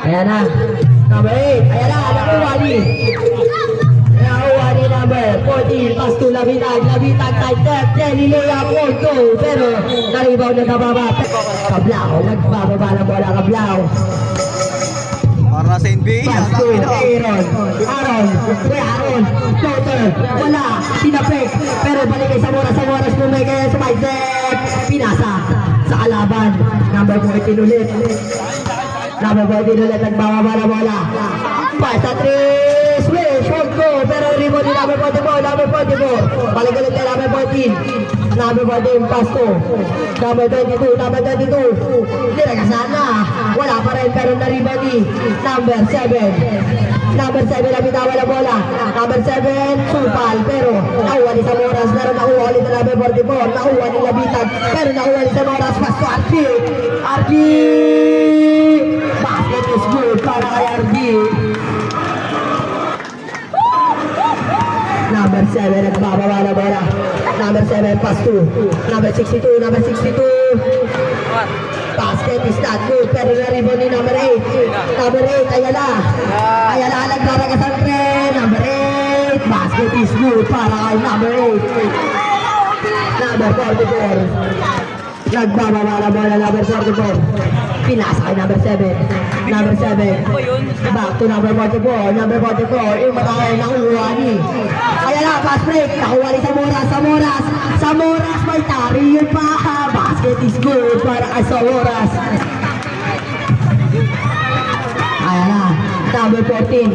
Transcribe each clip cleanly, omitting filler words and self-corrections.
Ayan na. Number 8. Ayan na. Nakuha ni. Nakuha ni number 14. Pass to Labitag. Labitag tight step. Jenny Lea. 4-2. Pero naribaw na nababa. Kablao. Nagbababa na bola. Kablao. Para sa NBA. Pass to Aaron. Aaron. Floater. Wala. Pinapek. Pero balik kay Zamora. Zamora bumigay sa fight step. Pinasa. Sa kalaban. Number 14 ulit. Number 14 ulit. Nagbababa na bola. Pass sa 3. Switch. Hold go. Pero rebound ni number 44. Number 44. Balik ulit kay number 14. Number 14. Pass to. Number 22. Number 22. Hindi na kasana. Wala pa rin. Pero na-rebound ni number 7. Number 7 na bitawa na bola. Number 7, Supal. Pero nakuha ni Zamoras. Pero nakuha ulit na number 44. Nakuha ni Labitag. Pero nakuha ni Zamoras. Pass to RG. RG! Basket is good para kay RG. Number 7 nagbababa na bola. Number 7 pass to number 62. Number 62. Basket is not good. Pero na-rebound ni number 8. Number 8, Ayala. Ayala nagbaragas ang tren. Number 8. Basket is good para kay number 8. Number 44. Nagbababa na bola. Number 44. Pinasa kay number 7. Number 7. Back to number 44. Number 44. Yung matangay nakuha ni Ayala. Pass break. Nakuha ni Zamoras. Zamoras may tari yun pa. Basket is good para kay Zamoras. Ayala. Number 14.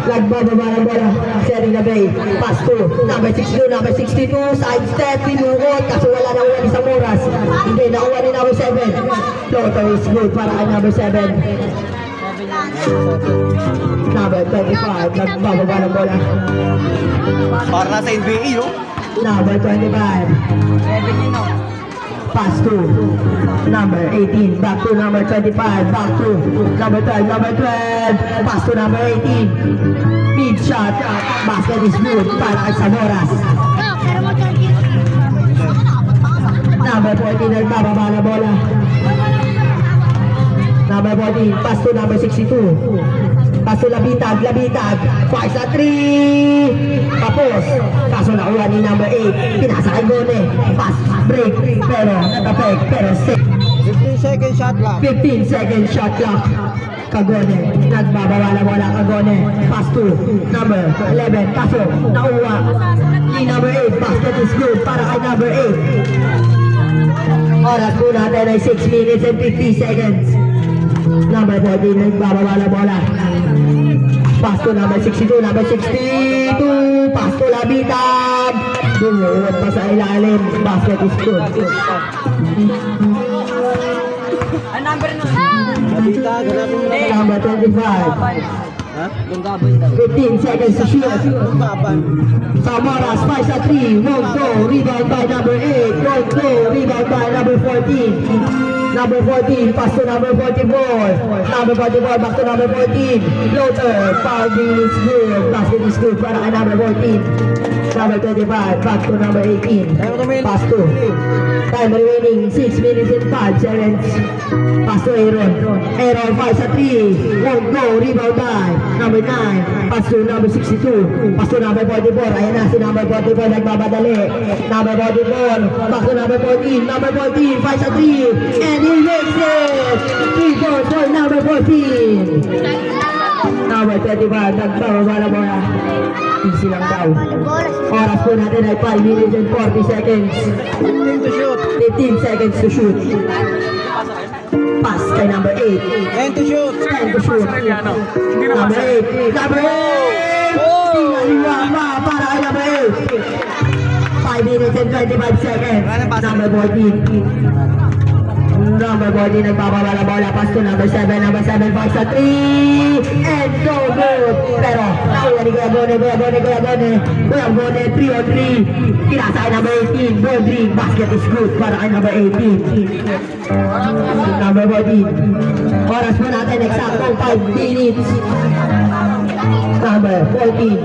Nagbababa ng bola. Serena Bay. Pass to number 62. Number 62. Side step. Pinukot. Kaso wala na uwan ni Zamoras. Hindi nakuha ni number 7. Floater is good para kay number 7. Number 25. Nagbababa ng bola. Para sa NBA, no? Number 25. Pass to number 18. Back to number 25. Back to number 12. Number 12. Pass to number 18. Mid shot. Basket is good para kay Zamoras. Number 14. Nagbababa na bola. Number 14. Pass to number 62. Pass to Labitag. Fire sa 3. Tapos. Kaso nakuha ni number 8. Pinasa kay Gone. Pass. Break. Pero natapek. Pero 15 second shot clock. 15 second shot clock. Kagone. Nagbababa na bola. Kagone. Pass to number 11. Kaso nakuha ni number 8. Basket is good para kay number 8. Oras po natin ay 6 minutes and 50 seconds. Number 14, nagbababa na bola. Pass to number 62, number 62. Pass to Labitag. Dumuot pa sa ilalim. Basket is good. Ang number nun? Number 25. 15 seconds to shoot. Zamoras, 5 sa 3. Won't go. Rebound by number 8. Won't go. Rebound by number 14. Number 14, pass to number 44. Number 44, back to number 14. Floater, foul is good. Basket is good para kay number 14. Number 25, back to number 18. Pass to. Time remaining, 6 minutes and 5 seconds. Pass to Aaron. Aaron, 5 sa 3. Won't go, rebound by number 9. Pass to number 62. Pass to number 44. Ayan na si number 44, nagbabadali. Number 44, back to number 14. Number 14, 5 sa 3. And he makes it! 3 for number 14. Number 25, nagbababa na bola. Easy lang daw. Oras po natin ay 5 minutes and 40 seconds. 15 to shoot. 15 seconds to shoot. Pass kay number 8. 10 to shoot. 10 to shoot. Number 8. Number 8! Pinaliwama para kay number 8. 5 minutes and 25 seconds. Number 14. Number 14, nagbababa na bola. Pass to number 7. Number 7, 5 sa 3. And so good. Pero, nakuha ni Kuya Gone. 3 on 3. Pinasa kay number 18. Ball drink. Basket is good para kay number 18. Number 14. Oras po natin, exactong 5 minutes. Number 14.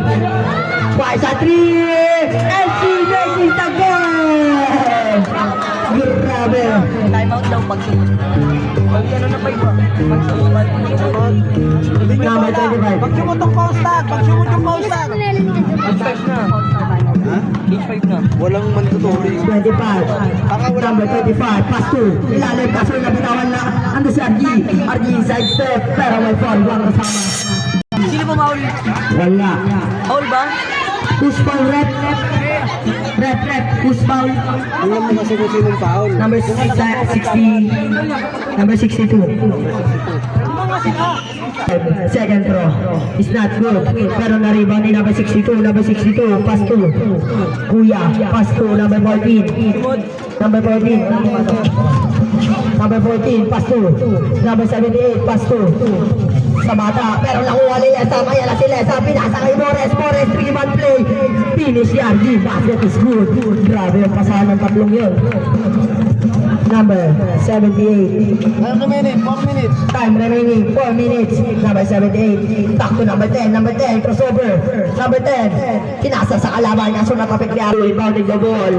5 sa 3. And she makes it again. Grabe. Down daw pag sumot. Pag ano na pa iba. Pag sumot. Number 25. Pag sumot ang post tag, pag sumot yung post tag. Age 5 na. Ha? Age 5 na. Walang mandatory. 25. Number 25. Pass 2. Ilalim kaso nabitawan na. Ando si RG. RG side step. Pero may fall. Walang kasama. Sino po maul? Wala. Maul ba? Push foul rep. Rep. Push foul. Alam mo kasi kung sinong foul. Number 60. Number 62. Second throw. It's not good. Pero na-rebound ni number 62. Number 62. Pass 2. Kuya. Pass 2. Number 14. Number 14. Number 14. Pass 2. Number 78. Pass 2. Sa mata. Pero nakuha ni Lesa. Kaya na si Lesa. Pinasa kay Mores. 3-man play. Finish yan. Basket is good. Grabe yung pasahan ng tatlong yun. Number 78. Ano minute? 4 minutes. Time remaining 4 minutes. Number 78. Back to number 10. Number 10. Crossover. Number 10. Kinasa sa kalaban niya. So nakapit niya. Rebounding the ball.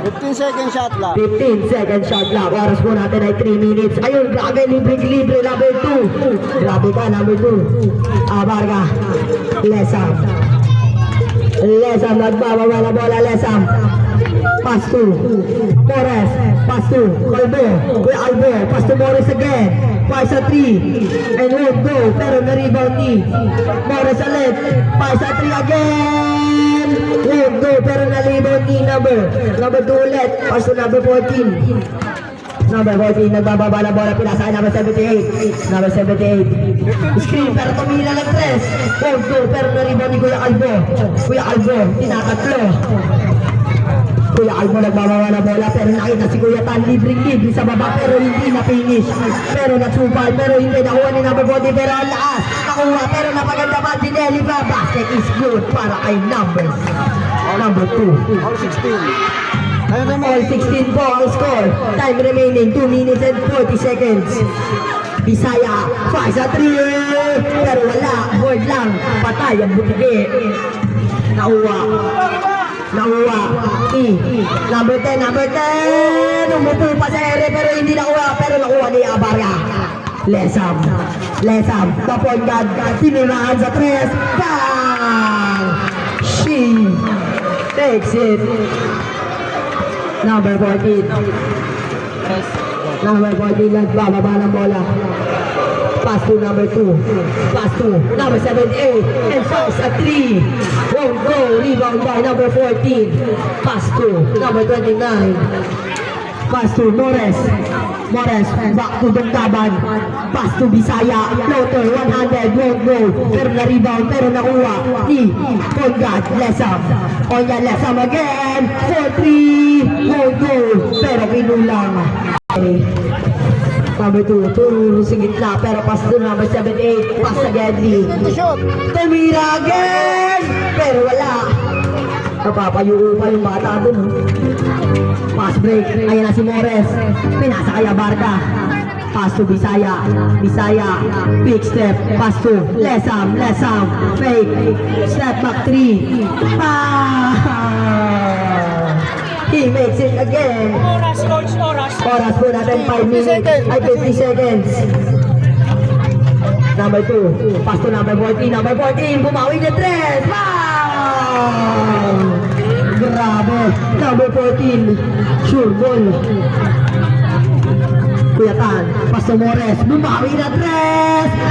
15 second shot lang. 15 second shot lang. Oras po natin ay 3 minutes. Ayun, grabe. Libre. Number 2. Grabe ka. Number 2. Abarga. Lesam. Nagbabawa na bola. Lesam. Pass to Morris. Pass to Albo. Kuya Albo. Pass to Morris again. Pass sa 3. And won't go. Pero na-rebound ni Morris ulit. Pass sa 3 again. Won't go. Pero na-rebound ni number 2 ulit. Pass to number 14. Number 14. Nagbababa na bola. Pinasa number 78. Number 78. Screen. Pero tumila ng 3. Won't go. Pero na-rebound ni Kuya Albo. Tinatatlo. Kuya Albo nagbabawa na bola pero nakita si Kuya Tan libre sa baba pero hindi na-finish. Pero natsupal pero hindi nakuha ni number 40 pero ang lakas. Nakuha pero napaganda pa si Nelly ba? Basket is good para kay number 2. All 16. Ano naman? All 16 po ang score. Time remaining 2 minutes and 40 seconds. Bisaya, 5 sa 3. Pero wala, board lang. Patay ang butike. Nakuha. Number 10. Umupo pa sa ere pero hindi nakuha. Pero nakuha ni Abarga. Lesam. The point guard. Tinirahan sa 3. Bang! She takes it. Number 14. Number 14 nagbababa ng bola. Pass to number 2. Pass to number 78. And pass at 3. Won't go. Rebound by number 14. Pass to number 29. Pass to Morris. Back to Dungkaban. Pass to Bisaya. Floater 100. Won't go. Pero na-rebound. Pero nakuha ni Conrad Lesam. Onya Lesam again. 4-3. Won't go. Pero kinulang. Number 2, turo sa gitna pero pass to number 78, pass sa Gedli. Shoot. Tumira again! Pero wala. Napapayuo pa yung bata dun. Pass break, ayan na si Morris. Pinasa kay Abarca. Pass to Bisaya, big step, pass to Lesam, fake, step back 3. He makes it again. Oras po natin 5 minutes. Ay, 50 seconds. Number 2. Pass to number 14. Number 14. Bumawi na 3. Wow! Grabe. Number 14. Sure ball. Kuya Tan. Pass to Morris. Bumawi na 3.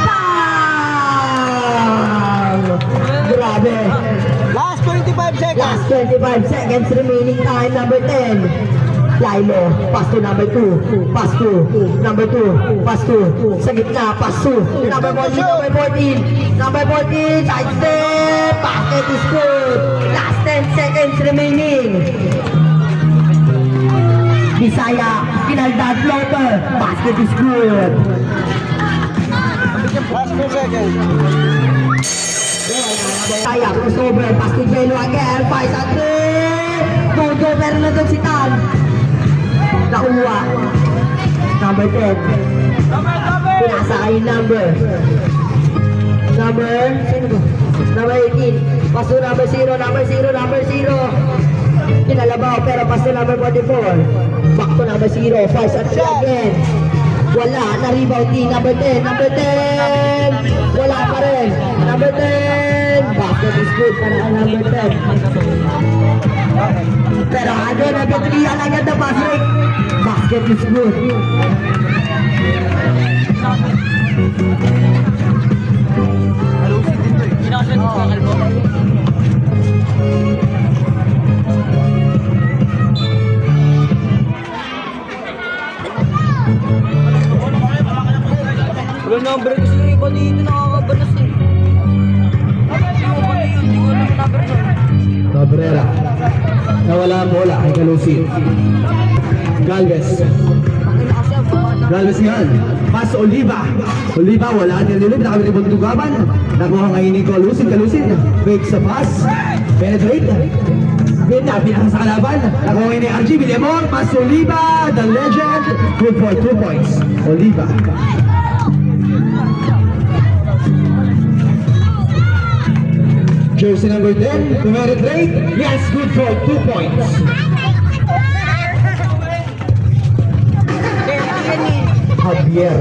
Wow! Grabe. Last 25 seconds. Last 25 seconds remaining time. Number 10. Lilo, pass to number 2. Pass to number 2. Pass to sa gitna. Pass to number 14. Number 14. Side step. Basket is good. Last 10 seconds remaining. Bisaya, pinaldad floater. Basket is good. Last 2 seconds. Bisaya, crossover. Pass to Jello again. 5 sa 3. Go, pero na doon si Tan. Nakuha. Number 10. Pinasa kay number. Sino ba? Number 18. Paso number 0. Kinalabaw, pero pass to number 44. Back to number 0, 5 at 3 again. Wala, na-rebound ni number 10. Number 10! Wala pa rin. Number 10! Basket is good para kay number 10. Pero ano, number 3, ang agad na basket. Basket is good. Kinakasan ko ang kalbo. Wala number kasi yung iba dito nakakabalas eh. Hindi ko ba yun? Hindi ko alam ang number nun. Cabrera. Nawala ang bola kay Calusin. Galvez. Galvez yan. Pass Oliva. Oliva wala nililip. Nakamilibong tugaban. Nakuha ngayon ni Calusin. Calusin. Fake sa pass. Penetrate. Bina, pinaka sa kalaban. Nakuha ngayon ni RG Villamor. Pass Oliva. The legend. Good for 2 points. Oliva. Jersey number 10, penetrate. Yes, good for 2 points. Javier.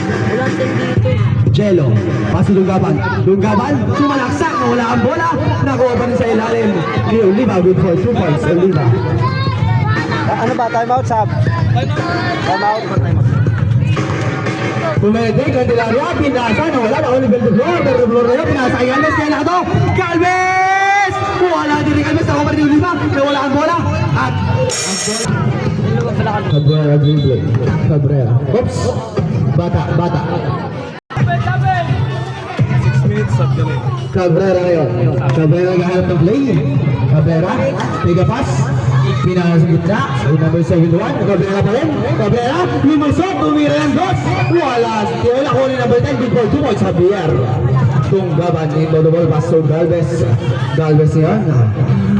Wala siyang dito. Jello. Paso Dunggaban. Dunggaban, sumalaksak. Wala ang bola. Nakuha pa rin sa ilalim. Ni Oliva, good for 2 points. Oliva. Ano ba? Time out, Sab? Time out. Pumetek, Candelaria, pinasa, nawala na Oliver de Flor, pero Flor na yun, pinasa kay Galvez, kaya nakato, Galvez! Wala din rin Galvez, nakuha pa rin ni Oliva, nawala ang bola, at Cabrera dribble, Cabrera, oops, bata, 6 minutes of delay. Cabrera ngayon, Cabrera naghahanap ng play, Cabrera, mega pass, pinasa sa gitna, ay number 71, Cabrera pa rin, Cabrera, lumusok, tumira ng dos, wala ko ni number 10, good for 2 points, Javier. Tunggaban ni Dodobol, pass to Galvez, Galvez yan.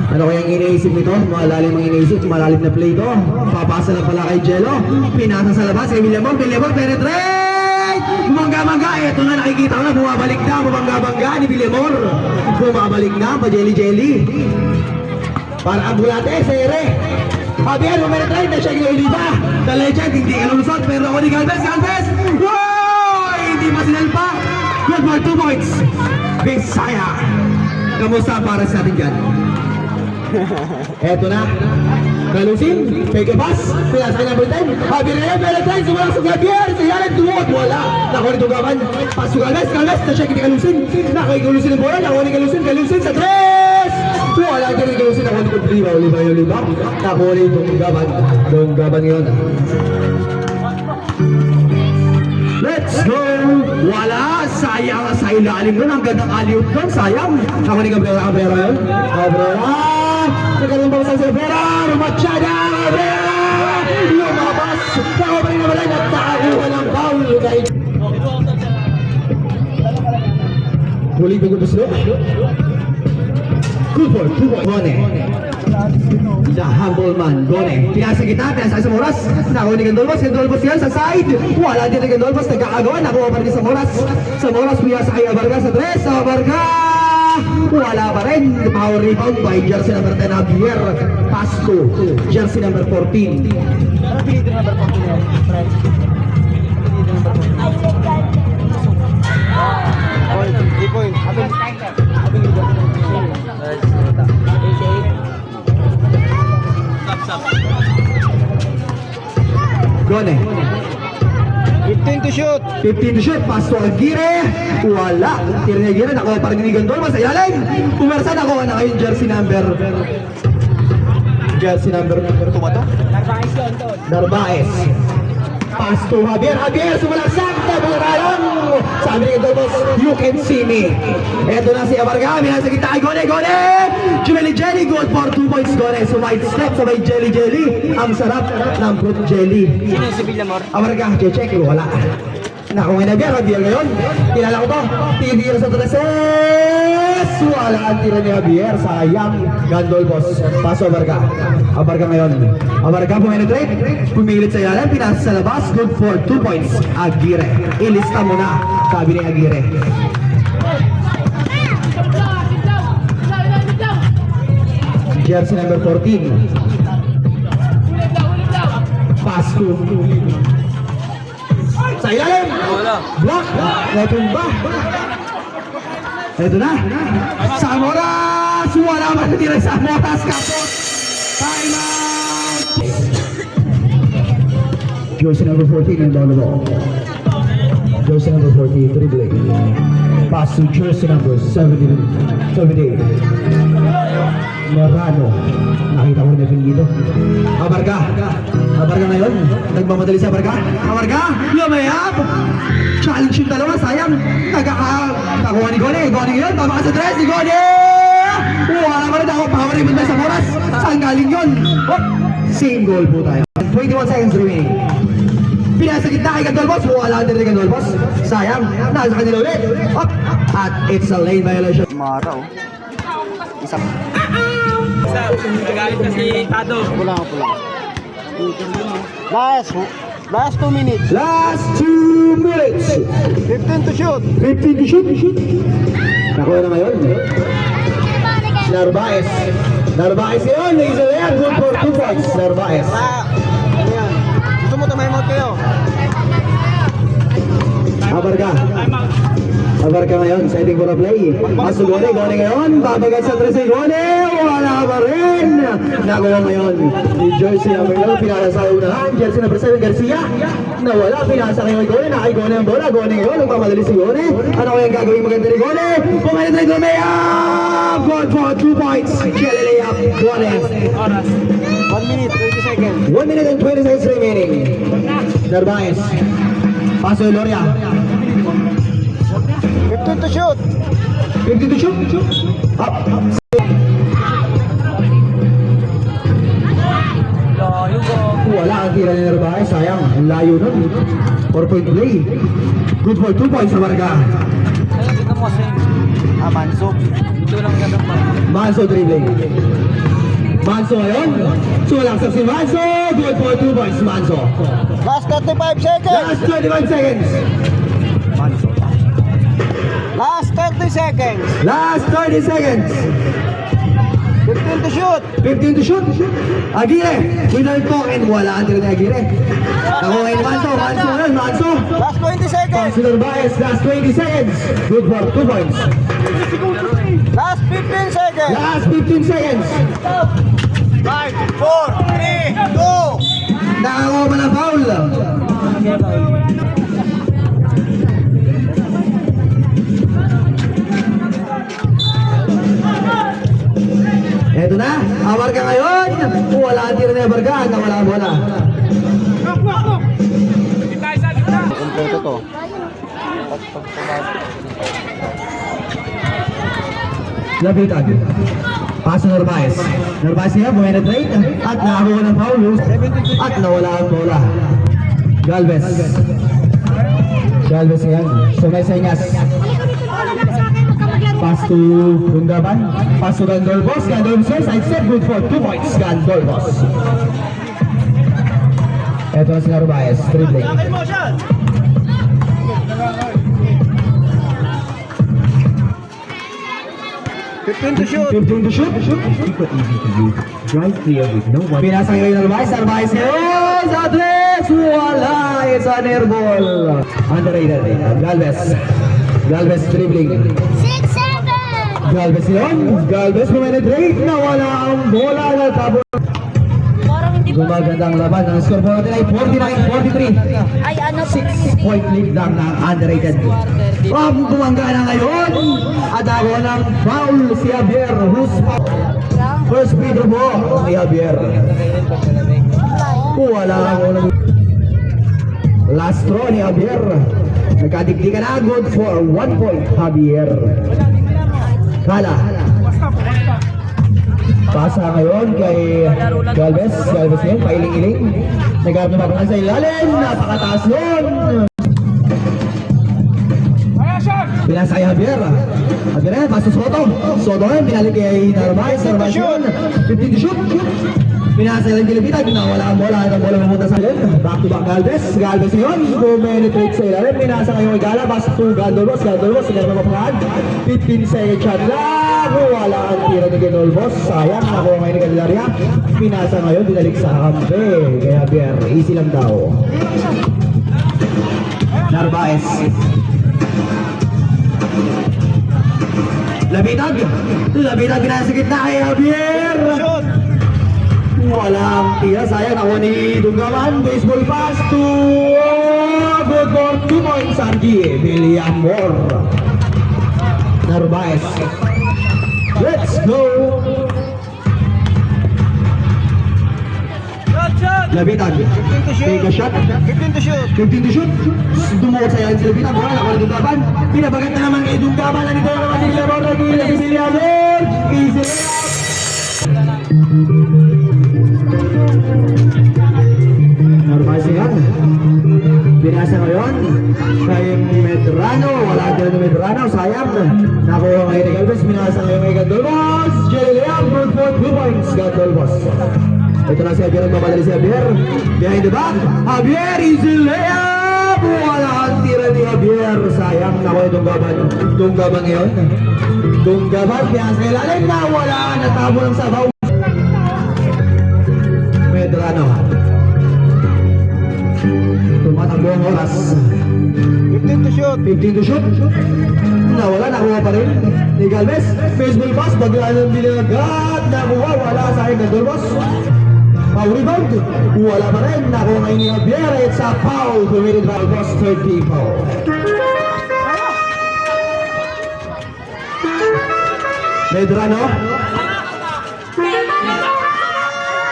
Ano kayang iniisip nito? Malalim ang iniisip, malalim na play to. Papasa lang pala kay Jello, pinasa sa labas, kay Villamor, penetrate! Bumangga-bangga, eto na nakikita ko na, bumabalik na, bumangga-bangga ni Villamor. Bumabalik na, pa jelly. Para ang bulate, Sere. Javier, bumenetrate na siya kay Oliva. The legend, hindi ka lumusot, pero ako ni Galvez. Wow! Hindi masinalpa. Good for 2 points. Bisaya. Kamusta para sa atin dyan? Eto na. Calusin, fake a pass. Pinasa kay number 10. Javier ngayon, penetrate. Sumalang sa Javier. Si Yalen tumuot. Wala. Nakuha ni Tugaban. Pass to Galvez. Galvez, na siya kay Calusin. Nakuha ni Calusin ang bola. Nakuha ni Calusin sa 3. Wala ka rin Calusin. Nakuha ni Oliva. Nakuha ni Tunggaban ngayon. Let's go! Wala! Sayang sa ilalim nun. Ang gandang aliut nun. Sayang. Nakuha ni Cabrera yun. Cabrera! Nagkaroon ba sa Cabrera? Rumachada! Cabrera! Lumabas! Nakuha pa rin naman ay nagtakakuha ng foul. Huli ko gusto. Good for 2 points. Gone. The humble man. Gone. Pinasa kita. Pinasa sa Moras. Nakuha ni Gandolfos. Gandolfos yan sa side. Wala din ni Gandolfos. Nagkakagawa. Nakuha pa rin sa Moras. Sa Moras. Pinasa kay Abarga sa 3. Abarga! Wala pa rin. Power rebound by jersey number 10 Javier. Pass to jersey number 14. Ano pinito number 14 yan, friend? Pinito number 14. 3 points. Gone. 15 to shoot. 15 to shoot. Pass to Aguirre. Wala. Tira ni Aguirre. Nakuha pa rin ni Gandolfos sa ilalim. Pumersa. Nakuha na kayong jersey number. Narvaez. Pass to Javier. Sumalaksak. Tabularan. Sabi ni Gandolfos, you can see me. Eto na si Abarga. Minasa kita kay Gone. Jelly. Good for 2 points. Gone. Sumide step. Sabay jelly. Ang sarap ng fruit jelly. Sino si Villamor? Abarga, check. Wala. Nakuha na Javier ngayon. Kilala ko to. Tira sa Tres. Wala ang tira ni Javier. Sayang. Gandolfos. Paso Abarga. Abarga ngayon. Abarga pumenetrate. Pumilit sa ilalim. Pinasa sa labas. Good for 2 points. Aguirre. Ilista mo na. Sabi ni Aguirre. Jersey number 14. Pass to sa ilalim. Wala. Block. Natumba. Ito na. Samoras. Wala man natira sa Samoras. Kapos. Time out. Jersey number 14 and down the ball. Jersey number 14, dribbling. Pass to jersey number 78. Merano. Nakita ko na dito. Abarga. Abarga ngayon. Nagmamadali sa Abarga. Abarga. Lumayap. Challenge yung dalawa. Sayang. Nagkakakuha ni Gone. Gone ngayon. Tama ka sa tres. Ni Gone. Wala pa rin ako. Pamaribot na sa Moras. Saan galing yun? Oh. Same goal po tayo. 21 seconds remaining. Pinasa gitna kay Gandolbos. Wala din kay Gandolbos. Sayang. Nasa kanila ulit. Up. At it's a lane violation. Mara, oh. Isang. Nagalit na si Tado. Pulang. Last 2 minutes. Last 2 minutes. 15 to shoot. 15 to shoot. Nakuha na ngayon. Narvaez. Narvaez yun. Isa na yan. Good for 2 points. Narvaez. Ano yan? Gusto mo time-out kayo? Abarga. Abarga ngayon. Setting for a play. Paso Gone. Gone ngayon. Babagat sa tres ay Gone. Wala pa rin. Nakuha ngayon. Ni Jersey number 11. Pinasa sa unahan. Jersey number 7 Garcia. Nawala. Pinasa kay Gone. Nakay Gone ang bola. Gone ngayon. Nagpamadali si Gone. Ano kaya ang gagawin maganda ni Gone? Pumalit na Mayap. Good for 2 points. Kelly layup. Gone. 1 minute, 20 seconds. 1 minute and 20 seconds remaining. Narvaez. Paso Loria. 15 to shoot. 50 to shoot. Up. Layo ko. Wala ang tira ni Narvaez. Sayang. Ang layo nun. 4-point play. Good for 2 points sa Barga. Ayun, tignan mo kasi. Manso. Dito lang ganun pa. Manso dribbling. Manso ngayon. Sulaksak si Manso. Good for 2 points. Manso. Last 35 seconds. Last 25 seconds. Last 30 seconds. Last 30 seconds. 15 to shoot. 15 to shoot. Aguirre. Without token. Wala ang tira ni Aguirre. Nakuha ni Manso. Manso ngayon. Manso. Last 20 seconds. Paso Narvaez. Last 20 seconds. Good for 2 points. Last 15 seconds. Last 15 seconds. 5, 4, 3, 2. Nakakuha pa ng foul. Eto na, Abarga ngayon. Wala ang tira ni Abarga. Nawala ang bola. Kompleto to. Lapitan. Paso Narvaez. Narvaez niya, bumenetrate. At nakakuha ng foul. At nawala ang bola. Galvez. Galvez yan. Sumesenyas. Pass to Bundaban. Pass to Gandolbos. Gandolbos yes, I said good for 2 points. Gandolbos. Ito na si Narvaez. Dribbling. 15 to shoot. 15 to shoot. Super easy to use. Drive clear with no one. Pinasa ngayon ng Narvaez. Narvaez ngayon. Sa tres. Wala. It's an air ball. Underrated. Galvez. Galvez dribbling. 6-7. Galvez yun. Galvez pumenetrate. Nawala ang bola. Nagtabon. Parang hindi pa. Gumagandang laban. Ang score po natin ay 49-43. Ay, ano po? 6-point lead lang ng underrated. Bumangga na ngayon. At ako ng foul si Javier. Who's foul? First free throw po ni Javier. Wala ako ng last throw ni Javier. Nagkadigdigan na. Good for 1 point. Javier. Kala. Pasa ngayon kay Galvez. Galvez ngayon, pailing-iling. Nagharap na papangan sa ilalim. Napakataas nun. Pinasa kay Javier. Javier ngayon, paso Soto. Soto ngayon, pinalik kay Narvaez. Narvaez yun. 15 to shoot. Pinasa lang kilipitan. Nawala ang bola. Ang bola mamunta sa ilalim. Back to back Galvez. Galvez ngayon. Penetrate sa ilalim. Pinasa ngayon kay Gala. Pass to Gandolbos. Gandolbos. Nagharap na papangan. 15 second shot lang. wala ang tira ni Ganolbos. Sayang, nakuha ngayon ni Candelaria. Pinasa ngayon, binalik sa kampe. Kaya Javier, easy lang daw. Narvaez. Labitag, pinasa gitna kay Javier. Walang tira, sayang ako ni Dugaman. Baseball pass to good for 2 points. Sargi, William Moore. Narvaez. Let's go. Labitag. Take a shot. 15 to shoot. 15 to shoot. Dumukot sa ilan si Labitag. Wala ako ni Dugaman. Pinabagat na naman kay Dugaman. Nandito na naman si Labor. Nagigila si Villamor. Easy layup. Narvaez yan. Binasa ngayon kay Medrano. Wala din ni Medrano. Sayang. Nakuha ngayon ni Galvez. Binasa ngayon kay Gandolbos. J.L.A. good for 2 points. Gandolbos. Ito na si Javier. Nagmamadali si Javier. Behind the back. Javier easy layup. Wala ang tira ni Javier. Sayang. Nakuha yung Dunggaban ngayon. Dunggaban. Binasa kay lalim na. Wala. Natabo ng sabaw. Medrano. Tumatakbo ang oras. 15 to shoot. 15 to shoot. Nawala, nakuha pa rin ni Galvez. Baseball pass, baglaan ng binagat. Nakuha, wala sa akin Gandolbos. Foul rebound. Wala pa rin. Nakuha ngayon ni Javier. It's a foul. Committed by Gandolbos. Third team foul. Medrano.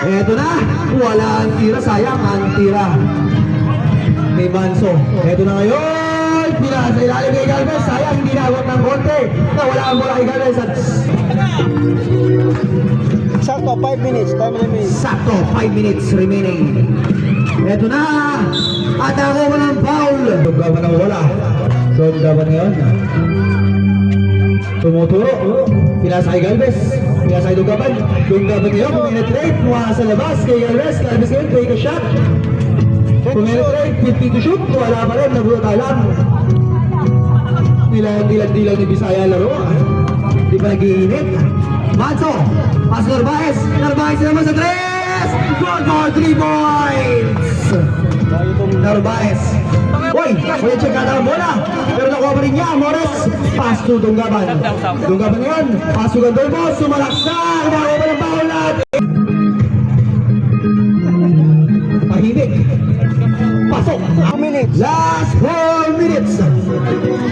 Eto na. Wala ang tira. Sayang ang tira ni Manso. Eto na ngayon. Pinasa ilalim kay Galvez. Sayang, hindi naabot ng konti. Nawala ang bola kay Galvez. At Sakto, 5 minutes. Time limit. sakto, 5 minutes remaining. Eto na. At ako mo ng foul. Dunggaban ang wala. Dunggaban ngayon. Tumuturo. Pinasa kay Galvez. Pinasa kay Dunggaban. Dunggaban ngayon. Puminetrate. Mukha sa labas kay Galvez. Galvez ngayon. Take a shot. Puminetrate. 50 to shoot. Wala pa rin. Nabuta lang. Dilang ni Bisaya laro. Di pa nag-iinit. Manso. Pas Narvaez. Narvaez naman sa 3. Good for 3 points. Narvaez. Uy, check out ang bola. Pero nakuha pa rin niya. Mores. Pass to Dunggaban. Dunggaban ngayon. Pass to Gandolbos. Sumalaksak. Nakuha pa ng bola. Tahimik. Pasok. 2 minutes. Last 4 minutes.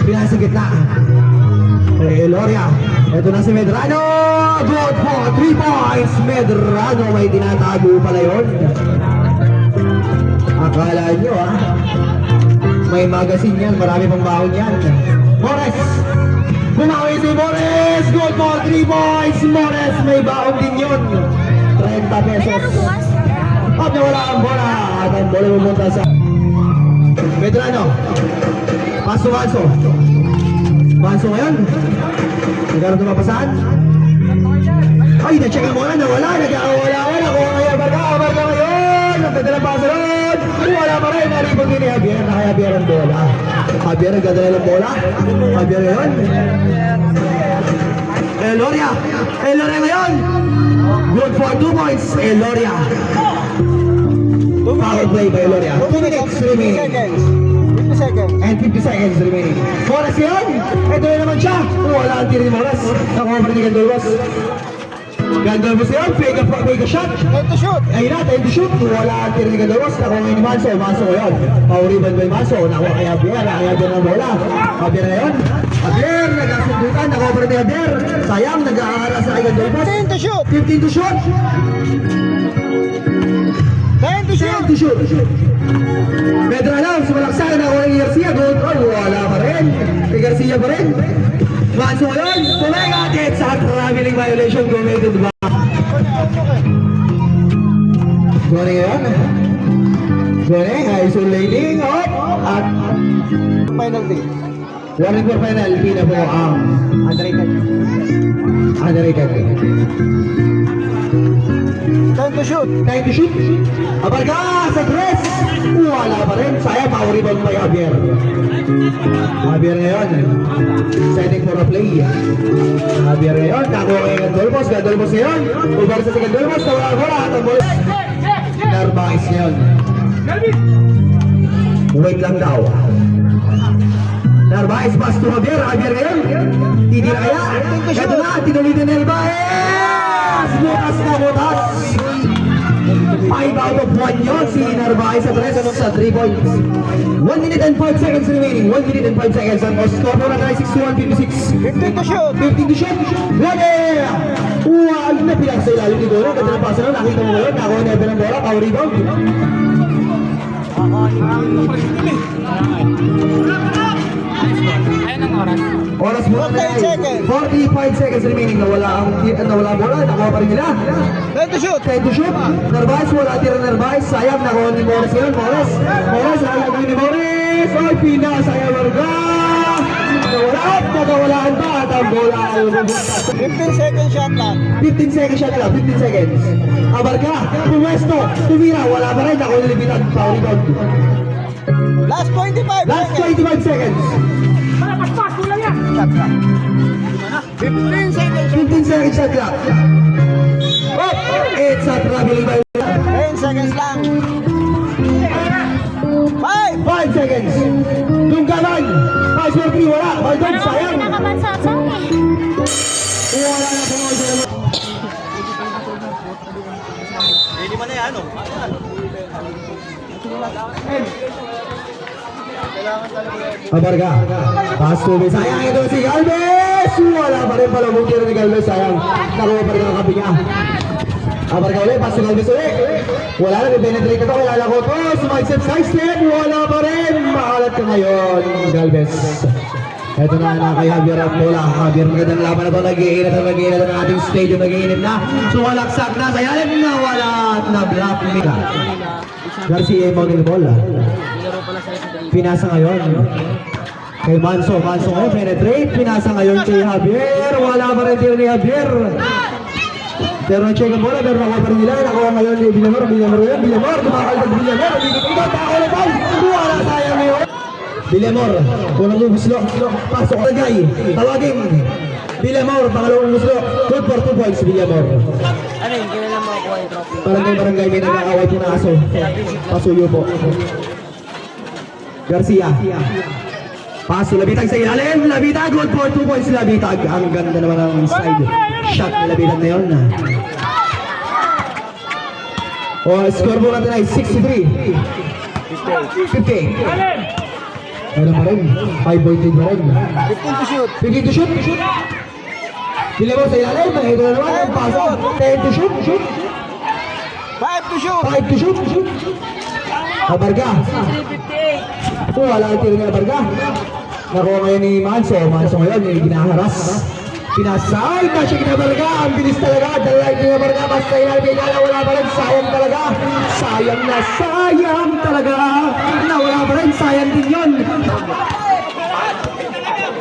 Pinasa gitna. Eloria. Ito na si Medrano. Good for 3 points. Medrano. May tinatago pala yun. Akala nyo may magazine yan. Marami pang baon yan. Mores. Bumawi si Mores. Good for 3 points. Mores. May baon din yun. 30 pesos. At nawala ang bola. At ang bola pumunta sa Medrano. Paso Manso. Manso ngayon. Nagkaroon tumapasan. Ay, na-check ang bola. Nawala. Nagkakawala. Nakuha ngayon. Barka ngayon. Nagdadala pa sa road. Wala pa rin. Naripag din ni Javier. Naka Javier ang bola. Javier nagdadala ng bola. Javier ngayon. Eloria. Eloria ngayon. Good for 2 points. Eloria. Power play by Eloria. 2 minutes 50 remaining. seconds. 50 seconds. And 50 seconds remaining. Moras yun! Ito na naman siya! Wala ang tira ni Moras. Nakuha pa rin ni Gandolbos. Gandolbos yun! Fake a shot! 10 to shoot. Ayun na, time to shoot. Wala ang tira ni Gandolbos. Nakuha ngayon ni Manso. Manso ngayon. Power rebound by Manso. Nakuha kay Javier. Javier ng bola. Javier na yun. Javier! Nagkasundutan. Nakuha pa rin ni Javier. Sayang, nag-aaras sa kay Gandolbos. 10 to shoot. 15 to shoot. 10 to shoot. 10 to shoot. Medrano, sumalaksak na ako ng Garcia. Good roll. Wala pa rin. Kay Garcia pa rin. Manso ngayon. Pumegat. It's a traveling violation committed by Gone ngayon. Gone. Isolating. Up. At Penalty. warning for penalty na po ang underrated. Time to shoot. Time to shoot. Abarga sa tres. Wala pa rin. Sayang, power rebound by Javier. Javier ngayon. Setting for a play. Javier ngayon. Nakuha kay Gandolmos. Gandolmos ngayon. Ubar sa si Gandolmos. Nawala-wala. Ang bola. Narvaez ngayon. Wait lang daw. Narvaez pass to Javier. Javier ngayon. Titira kaya. Ito na. Tinulitin ni Narvaez. Butas na butas. 5 out of 1 yun. Si Narvaez sa tres sa 3 points. 1 minute and 5 seconds remaining. 1 minute and 5 seconds. Ang score mo na tayo 61-56. 15 to shoot. 15 to shoot. Ready! Wow! Yun na pilang sa ilalim ni Goro. Ganda ng pasa nun. Nakita mo ngayon. Nakuha na ng bola. Power rebound. Oras mo na 45 seconds. 45 seconds remaining. Nawala ang bola. Nakuha pa rin nila. Time to shoot. Time to shoot. Narvaez, wala tira Narvaez. Sayang, nakuha ni Morris yun. Morris, sayang ni Morris. Ay, pinasayang Marga. Nagawalaan ba? At ang bola ay bumbukas. 15 seconds shot lang. 15 seconds shot lang, 15 seconds. Abarca, pumwesto, tumira, wala pa rin. Nakuha nilipitan, foul rebound. Last 25 Last seconds. 25 seconds. Shot lang. 15 seconds. 15 seconds shot clock. Oh, it's a traveling by 10 seconds lang. 5 seconds. Tunggalan. Pass for 3, wala. Baldon, sayang. Nakabansa sa akin. Wala na po. Hindi mo na yan, ano? Abarca, pass to Galvez. Sayang ito si Galvez. Wala pa rin pala mong tiro ni Galvez. Sayang. Nakuha pa rin ang kapi niya. Abarca ulit, pass to Galvez ulit. Wala na, penetrate ito. Kilala ko to. Sumagset side step. Wala pa rin. Makalat ka ngayon, Galvez. Ito na kay Javier ang bola. Javier, magandang laban na ito. Nag-iinit ang ating stadium. Nag-iinit na. Sumalaksak na. Sayang na wala. At na-block nila. Garcia yung mga bola. Pinasa ngayon. Kay Manso ngayon, penetrate. Pinasa ngayon kay Javier. Wala pa rin tiro ni Javier. Pero check ang bola, pero nakuha pa rin nila. Nakuha ngayon ni Villamor ngayon. Tumakaldag Villamor. Ikot, ako na tayo. Wala sayang ngayon. Villamor, unang muslo. Pasok tagay. Tawagin. Villamor, pangalawang muslo. Good for 2 points, Villamor. Ano yun? Kailan lang makakuha yung trophy? Barangay may nag-aaway po na aso. Pasuyo po. Garcia. Paso, Labitag sa ilalim. Labitag, good for 2 points, Labitag. Ang ganda naman ng side shot ni Labitag na yun. O, score mo natin ay 63. 50. Ano pa rin? 5 point lead pa rin. 15 to shoot. 15 to shoot. Pili mo sa ilalim. Ito na naman ang paso. 10 to shoot. 5 to shoot. 5 to shoot. Abarca. Wala ang tiro ni Abarca. Nakuha ngayon ni Manso. Manso ngayon, ginaharas. Pinasay na siya kinabarga. Ang bilis talaga. Dalay ni Abarca. Basta inalbigala. Wala pa rin. Sayang talaga. Sayang talaga. Na wala pa rin. Sayang din yun.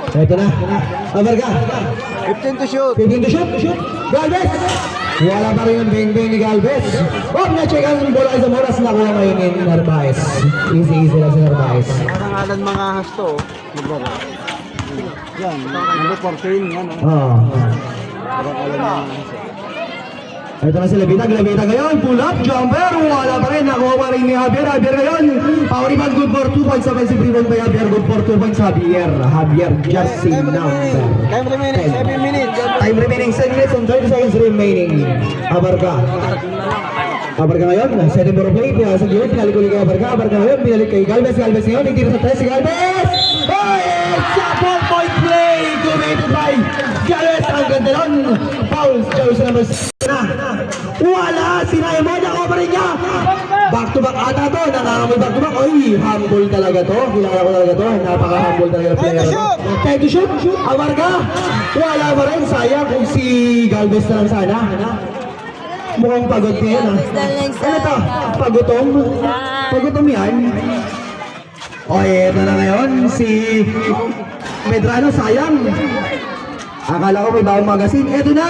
Ito na. Abarca. 15 to shoot. 15 to shoot. Galvez. Wala pa rin yung beng-beng ni Galvez. Huwag na-check ang bola sa oras na kuha ngayon ni Narvaez. Easy lang si Narvaez. Parang alan mga hasto. Magbara. Yan. Number 14. Yan. Parang alan mga hasto. Ito na si Labitag ngayon. Pull up, jumper. Wala pa rin. Nakuha pa rin ni Javier. Javier ngayon. Power rebound, good for 2 points. Offensive rebound by Javier. Good for 2 points. Javier jersey number. Time remaining. 7 minutes. Time remaining 7 minutes and 30 seconds remaining. Abarca ngayon. Setting for a play. Sa gilid. Pinalik ulit kay Abarca ngayon. Pinalik kay Galvez. Galvez ngayon. Nagtira sa 3 si Galvez. Hey! It's a 4-point play. Dominated by Galvez. Ang ganda nun. Foul. Jersey number 6 na. Wala! Sinaya mo. Nakuha pa rin niya. Back to back ata to. Nangangamoy back to back. Oy, humble talaga to. Kilala ko talaga to. Napaka-humble talaga. Time to shoot. Abarca. Wala pa rin. Sayang kung si Galvez na lang sana. Mukhang pagod niya yan. Ano to? Pagutom? Pagutom yan. O, eto na ngayon. Si Medrano, sayang. Akala ko may bawang magasin. Eto na!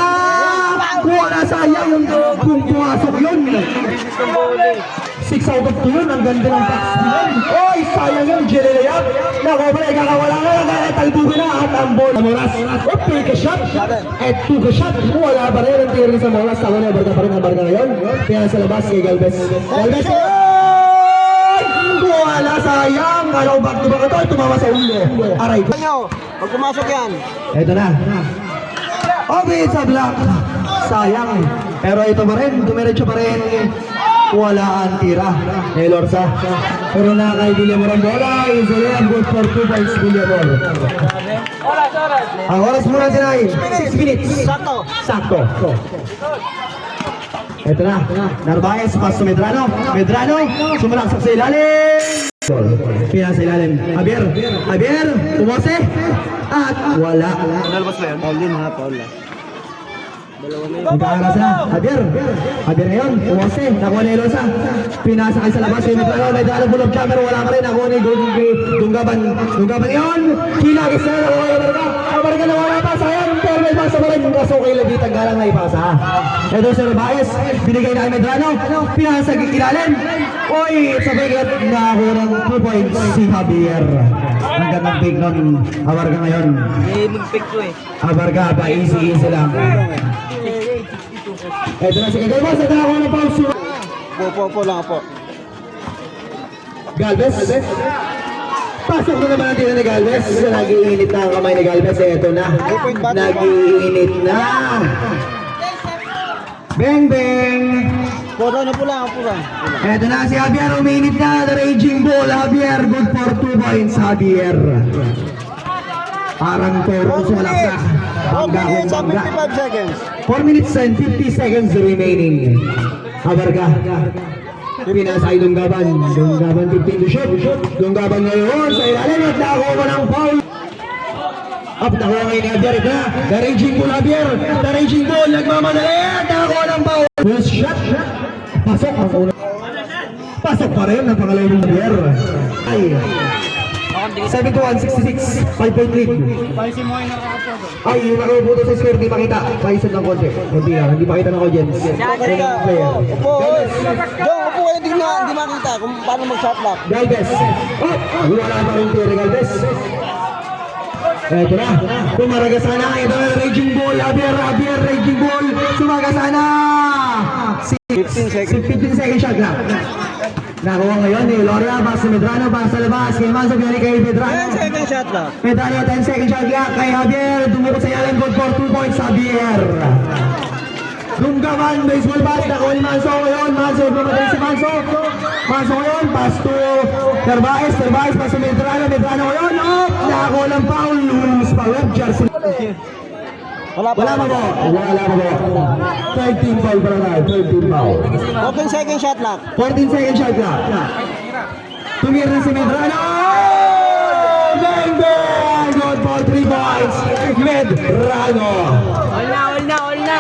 Wala, sayang yung kung pumasok yun. 6 out of 2 yun. Ang ganda ng box yun. Oy, sayang yun. Jirelayap. Nako, pala, ikakawala ka. Talbugin na at ang ball. Moras. Okay, ka shot. At 2 ka shot. Wala pa rin ang tira sa Moras. Tama na, barka pa rin ang barka ngayon. Kaya sa labas kay Galvez. Galvez, wala, sayang. Kalaw back to back ito. Tumama sa ulo. Aray ko. Pag pumasok yan. Ito na. Okay, sa block. Sayang. Pero ito pa rin. Dumiretso pa rin. Wala ang tira. Kay Lorsa. Pero na kay Villamor ang bola. Isaiah good for 2 points Villamor. Ang oras muna sinay. 6 minutes. Sakto. Sakto. Ito na. Narvaez. Pas sa Medrano. Medrano. Sumalaksak sa ilalim. Pina sa ilalim. Javier. Javier. Umose. At wala. Nalabas ba yan? Paul din ha, Paul. Nag-aaras na. Javier. Javier ngayon. Umose. Nakuha ni Elosa. Pinasa kayo sa labas. Medrano bulog siya. Pero wala ka rin. Nakuha ni Dunggaban. Dunggaban yun. Kinagis na. Nakuha ni Abarga. Abarga na wala pa. Sayang. Pero may pasa pa rin. Kaso kay Lagitag galang na ipasa. Ito si Narvaez. Binigay na kay Medrano. Pinasa sa ilalim. Oy, sa bigat nakakuha ng 2 points si Javier. Ang gandang pick nun. Abarga ngayon. Eh, mag-pick ko eh. Abarga ba easy lang. Ito na si Galvez. Ito na ako ng pause. Po lang po. Galvez. Pasok na naman ang tira ni Galvez. Nag-iinit na ang kamay ni Galvez. Ito na. Nag-iinit na. Bang bang. Puro na pula. Ito na si Javier. Uminit na. The raging ball. Javier. Good for 2 points. Javier. Parang toro sa malaksak. Bangga kung bangga. 55 seconds. 4 minutes and 50 seconds remaining. Abarga. Pinasa ay Dunggaban. Dunggaban 15 to shoot. Dunggaban ngayon sa ilalim at nakakuha ng foul. Up nakuha ngayon ni Javier. Ito na. The raging ball Javier. The raging ball. Nagmamadali at nakakuha ng foul. First shot. Pasok. Pasok pa rin. Napangalay ng Javier. Ay. 71-66. 5 point lead. Ay, yung nakabuto sa square, di makita. Paisod ng konti. Hindi makita ng audience. Player. Upo. Jong, upo kayo. Hindi makita kung paano mag-shot lock. Galvez. Oh! Wala pa rin tira Galvez. Ito na. Tumaraga sana. Ito na raging ball. Javier, raging ball. Sumaga sana. 15 seconds. 15 seconds shot na. Nakuha ngayon ni Loria. Pas sa Medrano. Pas sa labas. Kay Manso. Biyari kay 10 Medrano. second shot lock. Medrano. 10 second shot na. Kay Javier. Dumukot sa ilalim. Good for 2 points. Javier. Dunggaban. Baseball bat. Nakuha ni Manso ngayon. Manso. Dumatay si Manso. Manso ngayon. Pass to Narvaez. Narvaez. Pas sa Medrano. Medrano ngayon. Up. Nakakuha ng foul. Luis Paulo. Jersey. Wala pa po. 13 foul para na. 13 foul. 14 second shot lock. 14 second shot clock. Tumira na si Medrano. Bang bang. Good for 3 points. Medrano. All na.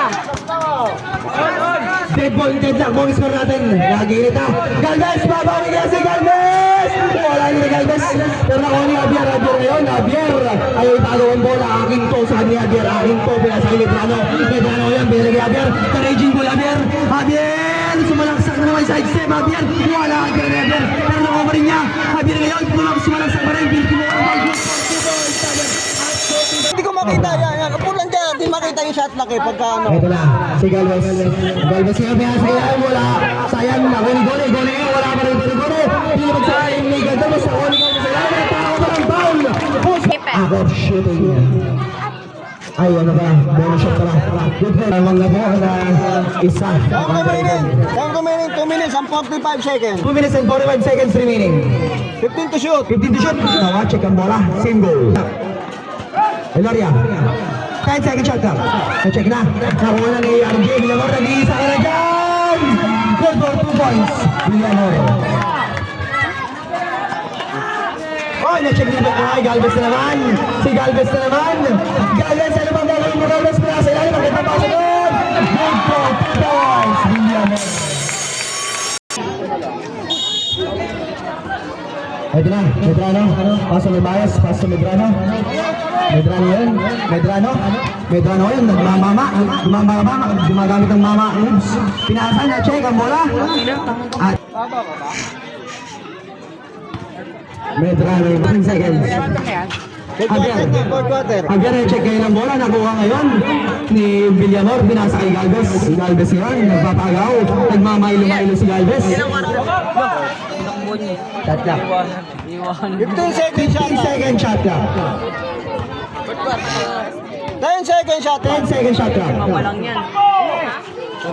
Dead ball, dead lock. Bong score natin. Naginit na. Galvez. Babawi niya si Galvez. Wala ni Galvez. Pero ako ni Javier. Javier ngayon. Javier. Ayaw itago ang bola. Aking to sa ni Javier. Aking to. Pinasa kay Medrano. Medrano yan. Binigay kay Javier. Taraging ball Javier. Javier. Sumalaksak na naman sa sidestep. Javier. Wala ang kira ni Javier. Pero nakuha rin niya. Javier ngayon. Sumalaksak pa rin. Biltimo ang ball. Hindi ko makita yan. Upo lang dyan. Hindi makita yung shot lock eh. Pagka ano. Ito na, si Galvez. Galvez nga pinasa sa ilalim, wala. Sayang na, gole. Wala pa rin gole. Hindi na magsayang ni Galvez. Sa gole sa ilalim. Para ko ng foul. Ako shooting niya. Ay, ano ba? Bonus shot pala. Good for namang na po na isa. Time remaining 2 minutes and 45 seconds. 2 minutes and 45 seconds remaining. 15 to shoot. 15 to shoot. Nawa, check ang bola. Same goal. Eloria. 10 second shot clock. Check na. Nakuha na ni RJ Villamor. Nag-iisa ka na dyan. Good for 2 points. Villamor. Oy, na-check nito. Ay, Galvez na naman. Si Galvez na naman. Galvez, ano bang gagawin mo? Galvez, mula sa ilalim. Maganda pa sa doon. Good for 2 points. Villamor. Ito na, Medrano. Paso may bias, paso Medrano. Medrano yun. Medrano yun. Gumagamit ng mama moves. Pinasa na, check ang bola. At Medrano, 15 seconds. Again, check kayo ng bola. Nakuha ngayon ni Villamor. Binasa kay Galvez. Si Galvez yun. Nagpapagaw. Nagmamaylo-maylo si Galvez. Shot clock. 15 second shot 15 second shot clock. 10 second shot 10 second shot clock. Walang yan.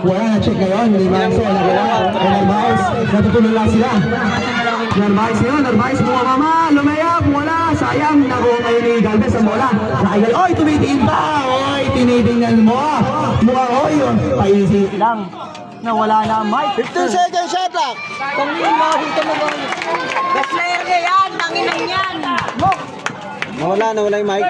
Wala na check ngayon. Hindi ba so nagawa? Narvaez. Natutulong lang sila. Narvaez yun. Narvaez mga mama. Lumayap. Wala. Sayang. Nakuha kayo ni Galvez ang bola. Nakaigal. Oy! Tumitiin pa. Oy! Tinitingnan mo. Mukha oy. Paisip lang. Nawala na ang mic. 15 second shot clock. Panginoon, mo ba? Best player niya yan. Tanginang yan. Nawala yung mic.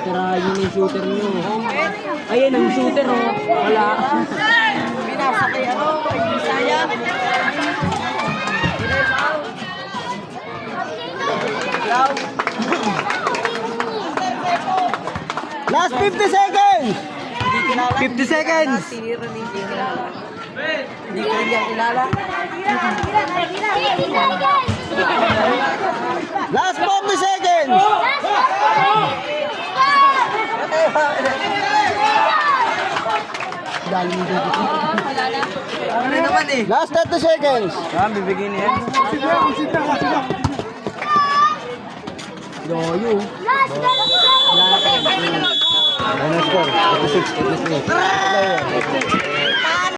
Tirahin yung shooter nyo. Ayan ang shooter, oh. Wala. Binasa kay Bisaya. Last 50 seconds. 50 seconds. Hindi ko rin yan kilala. Last 40 seconds. Ano naman eh? Last 30 seconds. Bibigyan niya. Doyo. Ano score? 86, 86.